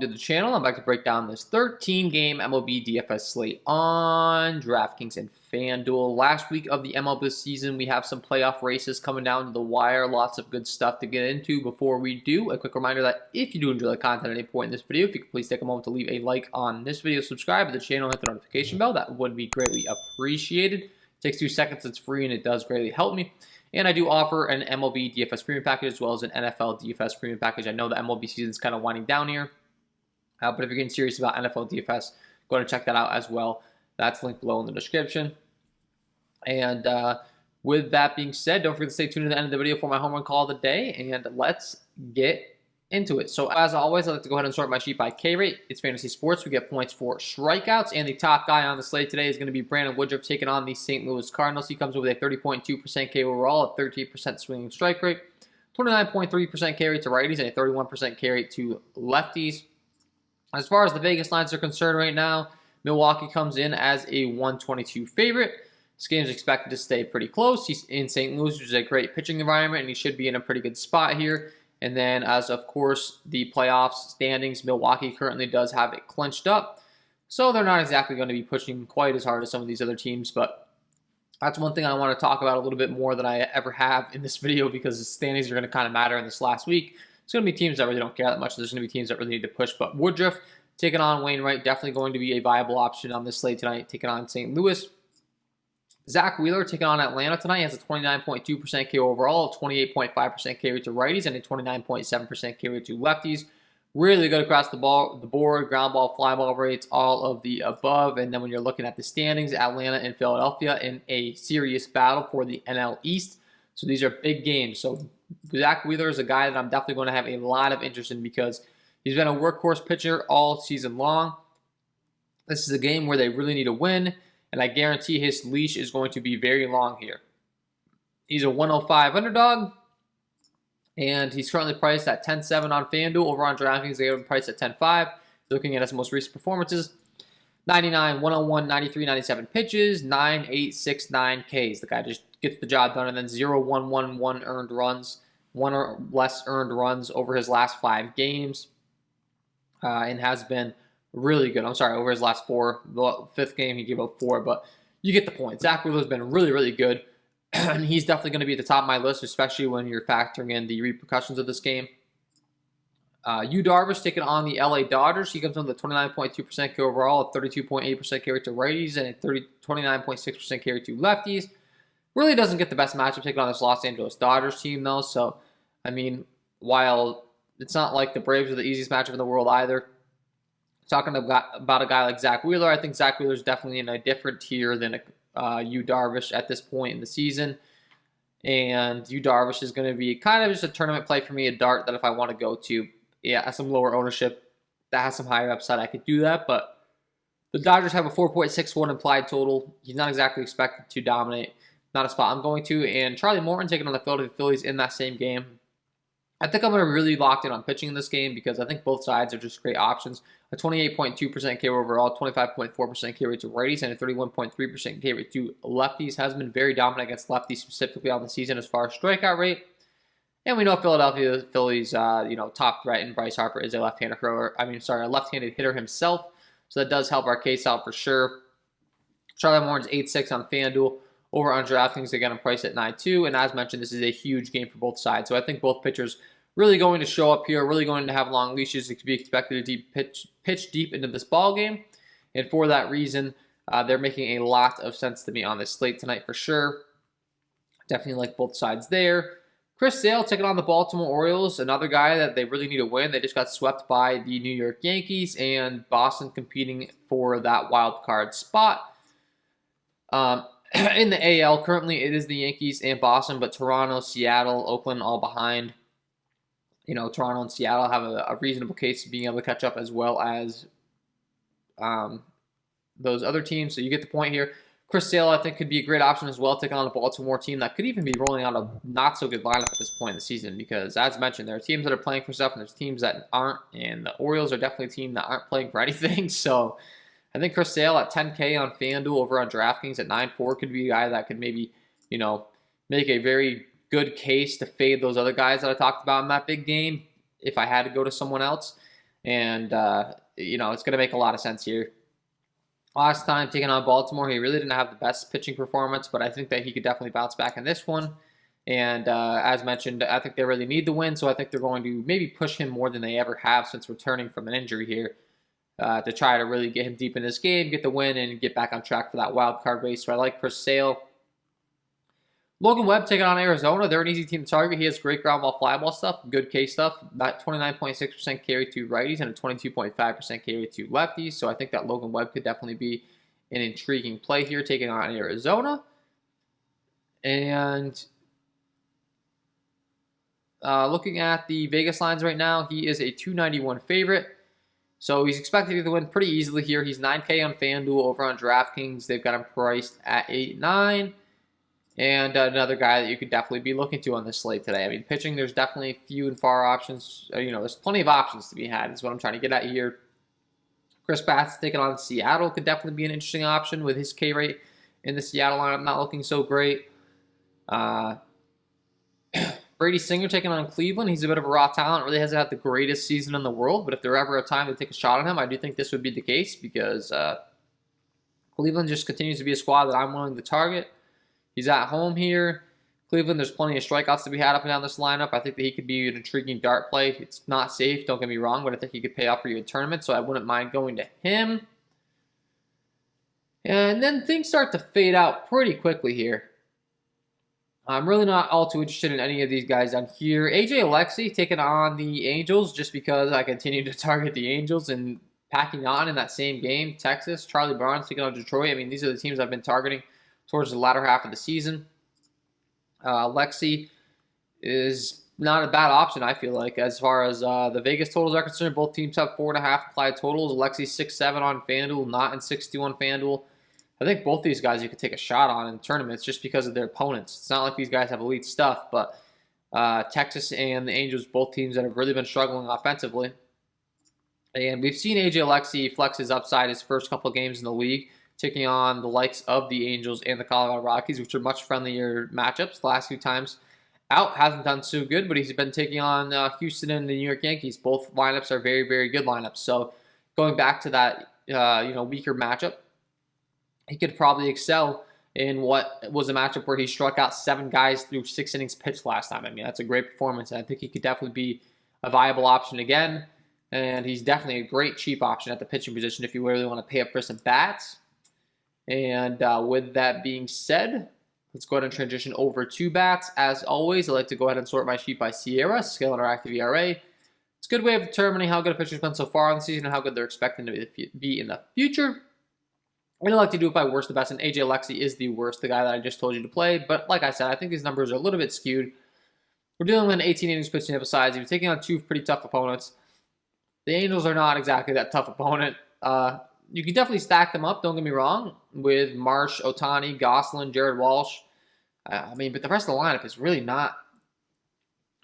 to the channel. I'm back to break down this 13-game MLB DFS slate on DraftKings and FanDuel. Last week of the MLB season, we have some playoff races coming down to the wire. Lots of good stuff to get into. Before we do, a quick reminder that if you do enjoy the content at any point in this video, if you could please take a moment to leave a like on this video, subscribe to the channel, hit the notification bell. That would be greatly appreciated. It takes 2 seconds, it's free, and it does greatly help me. And I do offer an MLB DFS premium package as well as an NFL DFS premium package. I know the MLB season is kind of winding down here, but if you're getting serious about NFL DFS, go ahead and check that out as well. That's linked below in the description. And with that being said, don't forget to stay tuned to the end of the video for my home run call of the day, and let's get into it. So as always, I like to go ahead and sort my sheet by K rate. It's fantasy sports. We get points for strikeouts, and the top guy on the slate today is going to be Brandon Woodruff taking on the St. Louis Cardinals. He comes with a 30.2% K overall, a 13% swinging strike rate, 29.3% K rate to righties, and a 31% K rate to lefties. As far as the Vegas lines are concerned right now, Milwaukee comes in as a 122 favorite. This game is expected to stay pretty close. He's in St. Louis, which is a great pitching environment, and he should be in a pretty good spot here. And then, as of course, the playoffs standings, Milwaukee currently does have it clinched up. So they're not exactly going to be pushing quite as hard as some of these other teams. But that's one thing I want to talk about a little bit more than I ever have in this video, because the standings are going to kind of matter in this last week. It's going to be teams that really don't care that much. There's going to be teams that really need to push. But Woodruff taking on Wainwright, definitely going to be a viable option on this slate tonight, taking on St. Louis. Zach Wheeler taking on Atlanta tonight. He has a 29.2% K overall, a 28.5% K rate to righties, and a 29.7% K rate to lefties. Really good across the board, ground ball, fly ball rates, all of the above. And then when you're looking at the standings, Atlanta and Philadelphia in a serious battle for the NL East. So these are big games. So Zach Wheeler is a guy that I'm definitely going to have a lot of interest in, because he's been a workhorse pitcher all season long. This is a game where they really need to win, and I guarantee his leash is going to be very long here. He's a 105 underdog, and he's currently priced at 10.7 on FanDuel. Over on DraftKings, they have him priced at 10.5. Looking at his most recent performances, 99, 101, 93, 97 pitches, 9, 8, 6, 9 Ks. The guy just gets the job done, and then 0, 1, 1, 1 earned runs, 1 or less earned runs over his last 5 games, and has been really good. I'm sorry, over his last 4. The 5th game, he gave up 4, but you get the point. Zach Wheeler's been really, really good, and he's definitely going to be at the top of my list, especially when you're factoring in the repercussions of this game. Yu Darvish taking on the LA Dodgers. He comes in with a 29.2% K overall, a 32.8% K rate to righties, and a 29.6% K rate to lefties. Really doesn't get the best matchup taking on this Los Angeles Dodgers team, though. So, I mean, while it's not like the Braves are the easiest matchup in the world either, talking about a guy like Zach Wheeler, I think Zach Wheeler is definitely in a different tier than Yu Darvish at this point in the season. And Yu Darvish is going to be kind of just a tournament play for me, a dart that if I want to go to, yeah, some lower ownership that has some higher upside, I could do that. But the Dodgers have a 4.61 implied total. He's not exactly expected to dominate. Not a spot I'm going to. And Charlie Morton taking on the Philadelphia Phillies in that same game. I think I'm going to really lock in on pitching in this game, because I think both sides are just great options. A 28.2% K overall, 25.4% K rate to righties, and a 31.3% K rate to lefties. Has been very dominant against lefties, specifically on the season as far as strikeout rate. And we know Philadelphia Phillies, top threat in Bryce Harper is a left-handed thrower. A left-handed hitter himself. So that does help our case out for sure. Charlie Morton's 8.6 on FanDuel. Over on DraftKings, again, I'm priced at 9.2. And as mentioned, this is a huge game for both sides. So I think both pitchers really going to show up here, really going to have long leashes. It could be expected to pitch deep into this ball game. And for that reason, they're making a lot of sense to me on this slate tonight for sure. Definitely like both sides there. Chris Sale taking on the Baltimore Orioles, another guy that they really need to win. They just got swept by the New York Yankees, and Boston competing for that wild card spot. In the AL, currently it is the Yankees and Boston, but Toronto, Seattle, Oakland all behind. Toronto and Seattle have a reasonable case of being able to catch up, as well as those other teams. So you get the point here. Chris Sale, I think, could be a great option as well, taking on a Baltimore team that could even be rolling out a not-so-good lineup at this point in the season, because, as mentioned, there are teams that are playing for stuff, and there's teams that aren't, and the Orioles are definitely a team that aren't playing for anything. So I think Chris Sale at 10K on FanDuel, over on DraftKings at 9.4 could be a guy that could maybe, make a very good case to fade those other guys that I talked about in that big game if I had to go to someone else. And, it's going to make a lot of sense here. Last time taking on Baltimore, he really didn't have the best pitching performance, but I think that he could definitely bounce back in this one. And as mentioned, I think they really need the win, so I think they're going to maybe push him more than they ever have since returning from an injury here to try to really get him deep in this game, get the win, and get back on track for that wild card race. So I like Chris Sale. Logan Webb taking on Arizona. They're an easy team to target. He has great ground ball, fly ball stuff, good K stuff. About 29.6% carry to righties and a 22.5% carry to lefties. So I think that Logan Webb could definitely be an intriguing play here, taking on Arizona. And looking at the Vegas lines right now, he is a 291 favorite. So he's expected to win pretty easily here. He's 9K on FanDuel over on DraftKings. They've got him priced at 8-9. And another guy that you could definitely be looking to on this slate today. I mean, pitching, there's definitely few and far options. There's plenty of options to be had is what I'm trying to get at here. Chris Bass taking on Seattle could definitely be an interesting option with his K rate in the Seattle lineup not looking so great. Brady Singer taking on Cleveland. He's a bit of a raw talent. Really hasn't had the greatest season in the world, but if there ever a time to take a shot on him, I do think this would be the case because Cleveland just continues to be a squad that I'm willing to target. He's at home here. Cleveland, there's plenty of strikeouts to be had up and down this lineup. I think that he could be an intriguing dart play. It's not safe, don't get me wrong, but I think he could pay off for you in tournament, so I wouldn't mind going to him. And then things start to fade out pretty quickly here. I'm really not all too interested in any of these guys down here. AJ Alexy taking on the Angels just because I continue to target the Angels and packing on in that same game. Texas, Charlie Barnes taking on Detroit. I mean, these are the teams I've been targeting towards the latter half of the season. Alexy is not a bad option, I feel like, as far as the Vegas totals are concerned. Both teams have 4.5 applied totals. Alexy 6-7 on FanDuel, not in 6-2 on FanDuel. I think both these guys you could take a shot on in tournaments just because of their opponents. It's not like these guys have elite stuff, but Texas and the Angels, both teams that have really been struggling offensively. And we've seen AJ Alexy flex his upside his first couple of games in the league, taking on the likes of the Angels and the Colorado Rockies, which are much friendlier matchups. The last few times out, hasn't done so good, but he's been taking on Houston and the New York Yankees. Both lineups are very, very good lineups. So going back to that, weaker matchup, he could probably excel in what was a matchup where he struck out 7 guys through 6 innings pitched last time. I mean, that's a great performance. I think he could definitely be a viable option again. And he's definitely a great cheap option at the pitching position if you really want to pay up for some bats. And with that being said, let's go ahead and transition over to bats. As always, I like to go ahead and sort my sheet by Sierra, scale interactive ERA. It's a good way of determining how good a pitcher's been so far in the season and how good they're expecting to be in the future. I like to do it by worst to best, and AJ Alexy is the worst, the guy that I just told you to play. But like I said, I think these numbers are a little bit skewed. We're dealing with an 18 innings pitching sample size. You're taking on 2 pretty tough opponents. The Angels are not exactly that tough opponent. You can definitely stack them up, don't get me wrong, with Marsh, Ohtani, Gosselin, Jared Walsh. But the rest of the lineup is really not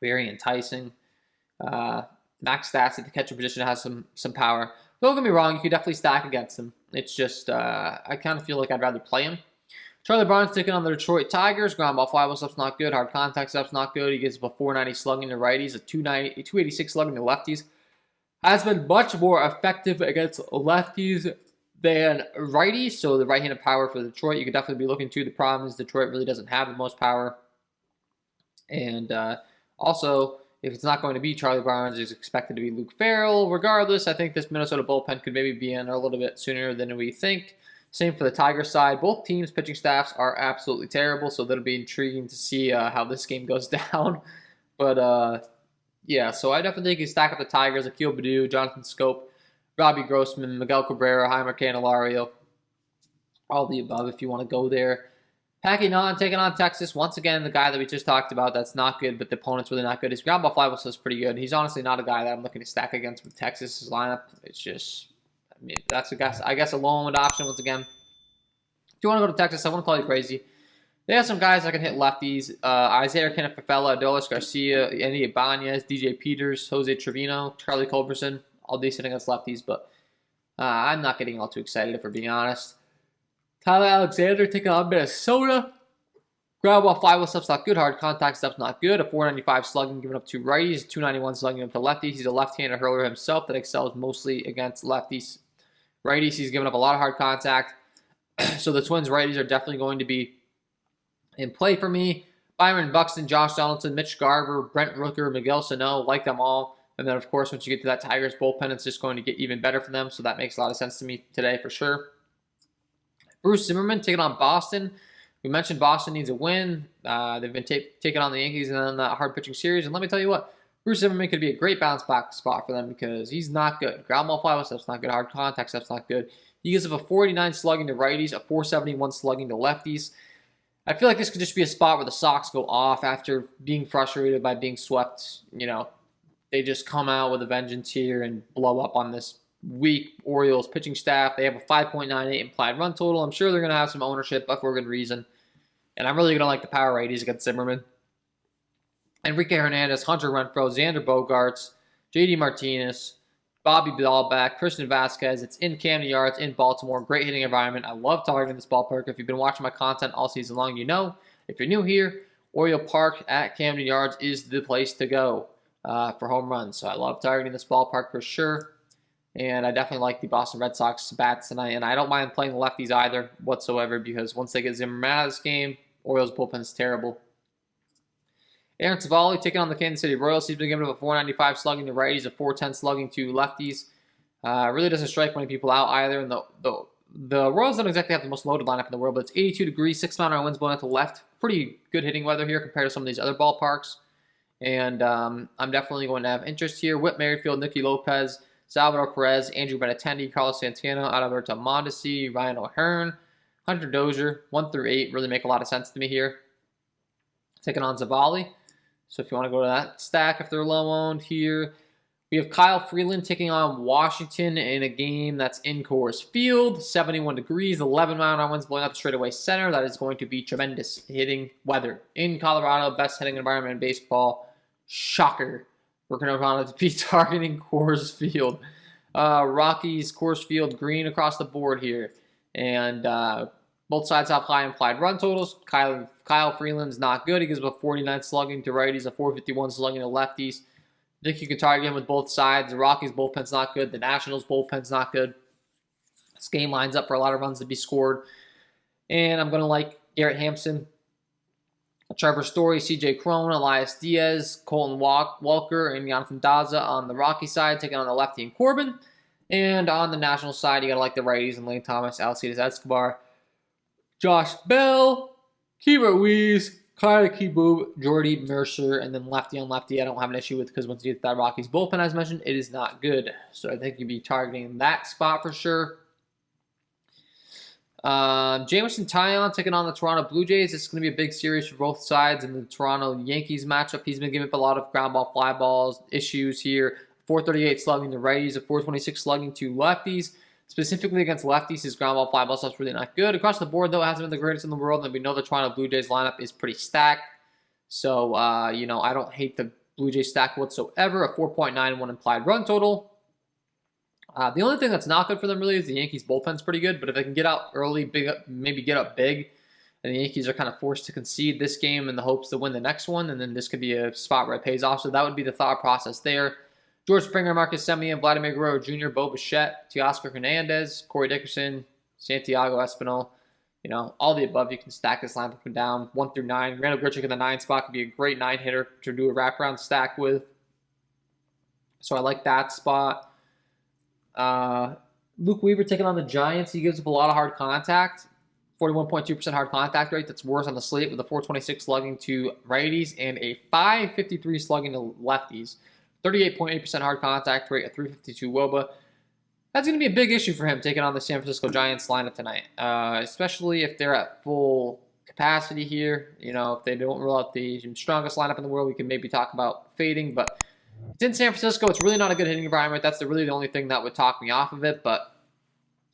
very enticing. Max Stats at the catcher position has some power. Don't get me wrong, you can definitely stack against them. It's just, I kind of feel like I'd rather play him. Charlie Barnes taking on the Detroit Tigers. Ground ball, fly ball stuff's not good. Hard contact stuff's not good. He gets a 490 slugging to righties, a 286 slugging to lefties. Has been much more effective against lefties than righties. So the right-handed power for Detroit, you could definitely be looking to. The problem is Detroit really doesn't have the most power. And also, if it's not going to be Charlie Barnes, it's expected to be Luke Farrell. Regardless, I think this Minnesota bullpen could maybe be in a little bit sooner than we think. Same for the Tigers side. Both teams' pitching staffs are absolutely terrible, so that'll be intriguing to see how this game goes down. But yeah, so I definitely think you stack up the Tigers, Akil Baddoo, Jonathan Scope, Robbie Grossman, Miguel Cabrera, Jeimer Candelario, all the above if you want to go there. Packing on, taking on Texas. Once again, the guy that we just talked about that's not good, but the opponent's really not good. His ground ball fly ball is pretty good. He's honestly not a guy that I'm looking to stack against with Texas' lineup. It's just, that's I guess a low-end option once again. If you want to go to Texas, I want to call you crazy. They have some guys that can hit lefties. Isaiah Kenneth-Fafella, Adolis Garcia, Andy Ibanez, DJ Peters, Jose Trevino, Charlie Culberson, all decent against lefties, but I'm not getting all too excited if we're being honest. Tyler Alexander taking on Minnesota. Ground ball, fly ball stuff's not good. Hard contact stuff's not good. A 495 slugging given up to righties. 291 slugging up to lefties. He's a left-handed hurler himself that excels mostly against lefties. Righties, he's given up a lot of hard contact. So the Twins righties are definitely going to be in play for me. Byron Buxton, Josh Donaldson, Mitch Garver, Brent Rooker, Miguel Sano, like them all. And then, of course, once you get to that Tigers bullpen, it's just going to get even better for them. So that makes a lot of sense to me today for sure. Bruce Zimmerman taking on Boston. We mentioned Boston needs a win. They've been taking on the Yankees in that hard pitching series. And let me tell you what, Bruce Zimmerman could be a great bounce back spot for them because he's not good. Ground ball, fly ball stuff's not good. Hard contact stuff's not good. He gives up a 49 slugging to righties, a 471 slugging to lefties. I feel like this could just be a spot where the Sox go off after being frustrated by being swept. You know, they just come out with a vengeance here and blow up on this weak Orioles pitching staff. They have a 5.98 implied run total. I'm sure they're going to have some ownership, but for a good reason. And I'm really going to like the power righties against Zimmerman. Enrique Hernandez, Hunter Renfroe, Xander Bogaerts, JD Martinez, Bobby Dahlbeck, Christian Vasquez. It's in Camden Yards in Baltimore. Great hitting environment. I love targeting this ballpark. If you've been watching my content all season long, you know. If you're new here, Oriole Park at Camden Yards is the place to go for home runs. So I love targeting this ballpark for sure. And I definitely like the Boston Red Sox bats tonight. And I don't mind playing the lefties either whatsoever because once they get Zimmerman out of this game, Orioles bullpen is terrible. Aaron Savali taking on the Kansas City Royals. He's been given up a 495 slugging to righties, a 410 slugging to lefties. Really doesn't strike many people out either. And the Royals don't exactly have the most loaded lineup in the world, but it's 82 degrees, 6 mile-an-hour winds blowing out to the left. Pretty good hitting weather here compared to some of these other ballparks. And I'm definitely going to have interest here. Whit Merrifield, Nicky Lopez, Salvador Perez, Andrew Benintendi, Carlos Santana, Adalberto Mondesi, Ryan O'Hearn, Hunter Dozier, 1 through 8 really make a lot of sense to me here. Taking on Zavali. So if you want to go to that stack, if they're low owned here, we have Kyle Freeland taking on Washington in a game that's in Coors Field, 71 degrees, 11 mile-an-hour winds blowing out the straightaway center. That is going to be tremendous hitting weather in Colorado, best hitting environment in baseball. Shocker. We're going to be targeting Coors Field. Rockies, Coors Field, green across the board here. And both sides have high implied run totals. Kyle Freeland's not good. He gives up a 49 slugging to righties, a 451 slugging to lefties. I think you can target him with both sides. The Rockies bullpen's not good. The Nationals bullpen's not good. This game lines up for a lot of runs to be scored. And I'm going to like Garrett Hampson, Trevor Story, CJ Cron, Elias Diaz, Colton Walker, and Jonathan Daza on the Rocky side, taking on the lefty and Corbin. And on the National side, you got to like the righties and Lane Thomas, Alcides Escobar, Josh Bell, Kira Ruiz, Kyle Kieboom, Jordy Mercer, and then lefty on lefty I don't have an issue with because once you get that Rockies bullpen, as mentioned, it is not good. So I think you'd be targeting that spot for sure. Jameson Taillon taking on the Toronto Blue Jays. This is going to be a big series for both sides in the Toronto Yankees matchup. He's been giving up a lot of ground ball, fly balls issues here. 438 slugging to righties, a 426 slugging to lefties. Specifically against lefties, his ground ball, fly ball stuff's really not good. Across the board, though, it hasn't been the greatest in the world, and we know the Toronto Blue Jays lineup is pretty stacked. So, I don't hate the Blue Jays stack whatsoever. A 4.91 implied run total. The only thing that's not good for them really is the Yankees bullpen's pretty good, but if they can get out early, maybe get up big, and the Yankees are kind of forced to concede this game in the hopes to win the next one, and then this could be a spot where it pays off. So that would be the thought process there. George Springer, Marcus Semien, Vladimir Guerrero Jr., Bo Bichette, Teoscar Hernandez, Corey Dickerson, Santiago Espinal, all the above. You can stack this line up and down, 1 through 9. Randall Grichuk in the 9 spot could be a great 9-hitter to do a wraparound stack with. So I like that spot. Luke Weaver taking on the Giants. He gives up a lot of hard contact, 41.2% hard contact rate. That's worse on the slate with a 426 slugging to righties and a 553 slugging to lefties. 38.8% hard contact rate, a 352 WOBA. That's going to be a big issue for him taking on the San Francisco Giants lineup tonight, especially if they're at full capacity here. If they don't rule out the strongest lineup in the world, we can maybe talk about fading. But it's in San Francisco. It's really not a good hitting environment. That's really the only thing that would talk me off of it. But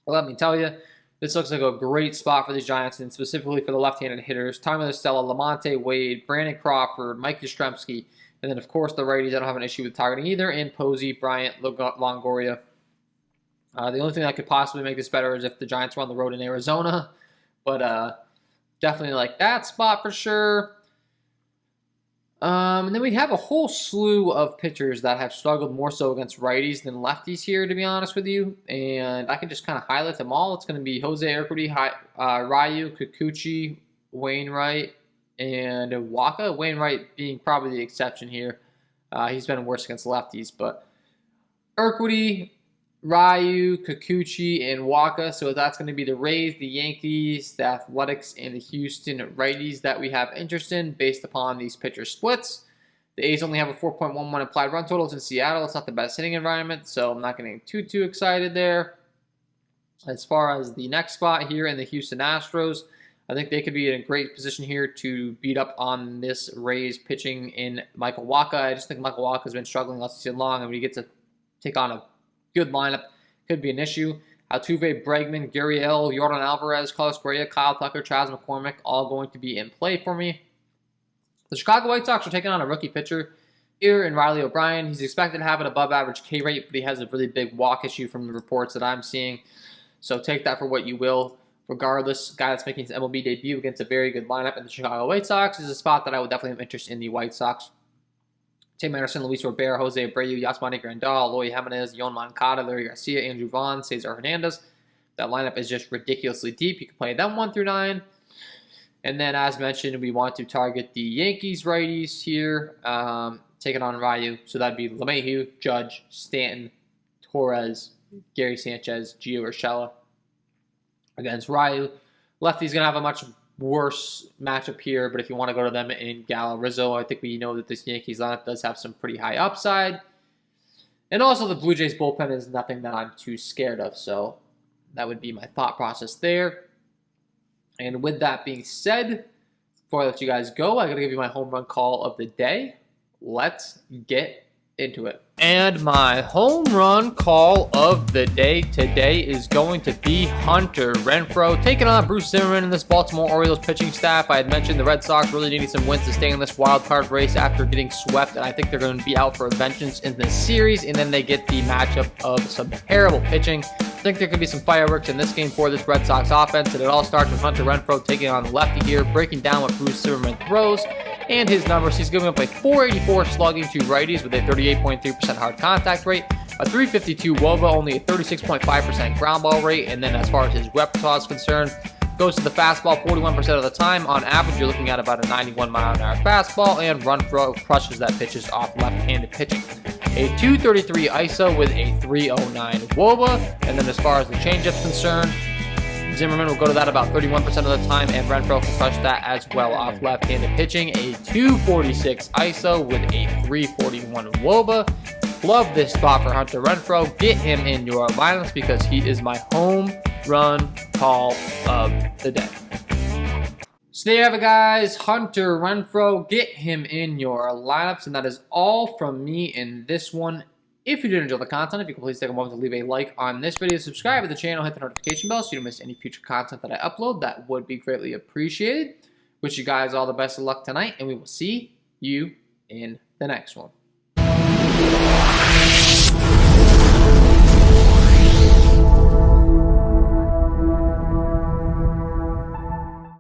let me tell you, this looks like a great spot for these Giants, and specifically for the left-handed hitters. Tyler Stella, Lamonte Wade, Brandon Crawford, Mike Yastrzemski. And then, of course, the righties, I don't have an issue with targeting either, and Posey, Bryant, Longoria. The only thing that could possibly make this better is if the Giants were on the road in Arizona. But definitely like that spot for sure. And then we have a whole slew of pitchers that have struggled more so against righties than lefties here, to be honest with you. And I can just kind of highlight them all. It's going to be Jose Urquidy, Ryu, Kikuchi, Wainwright, and Waka. Wainwright being probably the exception here. He's been worse against lefties, but Urquidy, Ryu, Kikuchi, and Waka. So that's going to be the Rays, the Yankees, the Athletics, and the Houston righties that we have interest in based upon these pitcher splits. The A's only have a 4.11 implied run totals in Seattle. It's not the best hitting environment, so I'm not getting too excited there. As far as the next spot here in the Houston Astros, I think they could be in a great position here to beat up on this Rays pitching in Michael Wacha. I just think Michael Wacha has been struggling all season long, and when he gets to take on a good lineup, could be an issue. Altuve, Bregman, Gurriel, Yordan Alvarez, Carlos Correa, Kyle Tucker, Chas McCormick, all going to be in play for me. The Chicago White Sox are taking on a rookie pitcher here in Riley O'Brien. He's expected to have an above-average K rate, but he has a really big walk issue from the reports that I'm seeing. So take that for what you will. Regardless, guy that's making his MLB debut against a very good lineup in the Chicago White Sox is a spot that I would definitely have interest in the White Sox. Tim Anderson, Luis Robert, Jose Abreu, Yasmani Grandal, Eloy Jimenez, Yon Moncada, Larry Garcia, Andrew Vaughn, Cesar Hernandez. That lineup is just ridiculously deep. You can play them 1 through 9. And then, as mentioned, we want to target the Yankees righties here, taking on Ryu. So that'd be LeMahieu, Judge, Stanton, Torres, Gary Sanchez, Gio Urshela against Ryu. Lefty's going to have a much worse matchup here, but if you want to go to them in Gallo Rizzo, I think we know that this Yankees lineup does have some pretty high upside. And also the Blue Jays bullpen is nothing that I'm too scared of, so that would be my thought process there. And with that being said, before I let you guys go, I got to give you my home run call of the day. Let's get into it. And my home run call of the day today is going to be Hunter Renfroe taking on Bruce Zimmerman and this Baltimore Orioles pitching staff. I had mentioned the Red Sox really needing some wins to stay in this wild card race after getting swept, and I think they're going to be out for vengeance in this series, and then they get the matchup of some terrible pitching. I think there could be some fireworks in this game for this Red Sox offense, and it all starts with Hunter Renfroe taking on the lefty here, breaking down what Bruce Zimmerman throws. And his numbers, he's giving up a 484 slugging to righties with a 38.3% hard contact rate, a 352 WOBA, only a 36.5% ground ball rate. And then as far as his repertoire is concerned, goes to the fastball 41% of the time. On average, you're looking at about a 91 mile an hour fastball, and Renfroe crushes that pitches off left-handed pitching. A 233 ISO with a 309 WOBA. And then as far as the changeup's concerned, Zimmerman will go to that about 31% of the time, and Renfroe can crush that as well off left-handed pitching. A 246 ISO with a 341 WOBA. Love this spot for Hunter Renfroe. Get him in your lineups because he is my home run call of the day. So there you have it, guys. Hunter Renfroe. Get him in your lineups, and that is all from me in this one. If you did enjoy the content, if you could please take a moment to leave a like on this video, subscribe to the channel, hit the notification bell so you don't miss any future content that I upload. That would be greatly appreciated. Wish you guys all the best of luck tonight, and we will see you in the next one.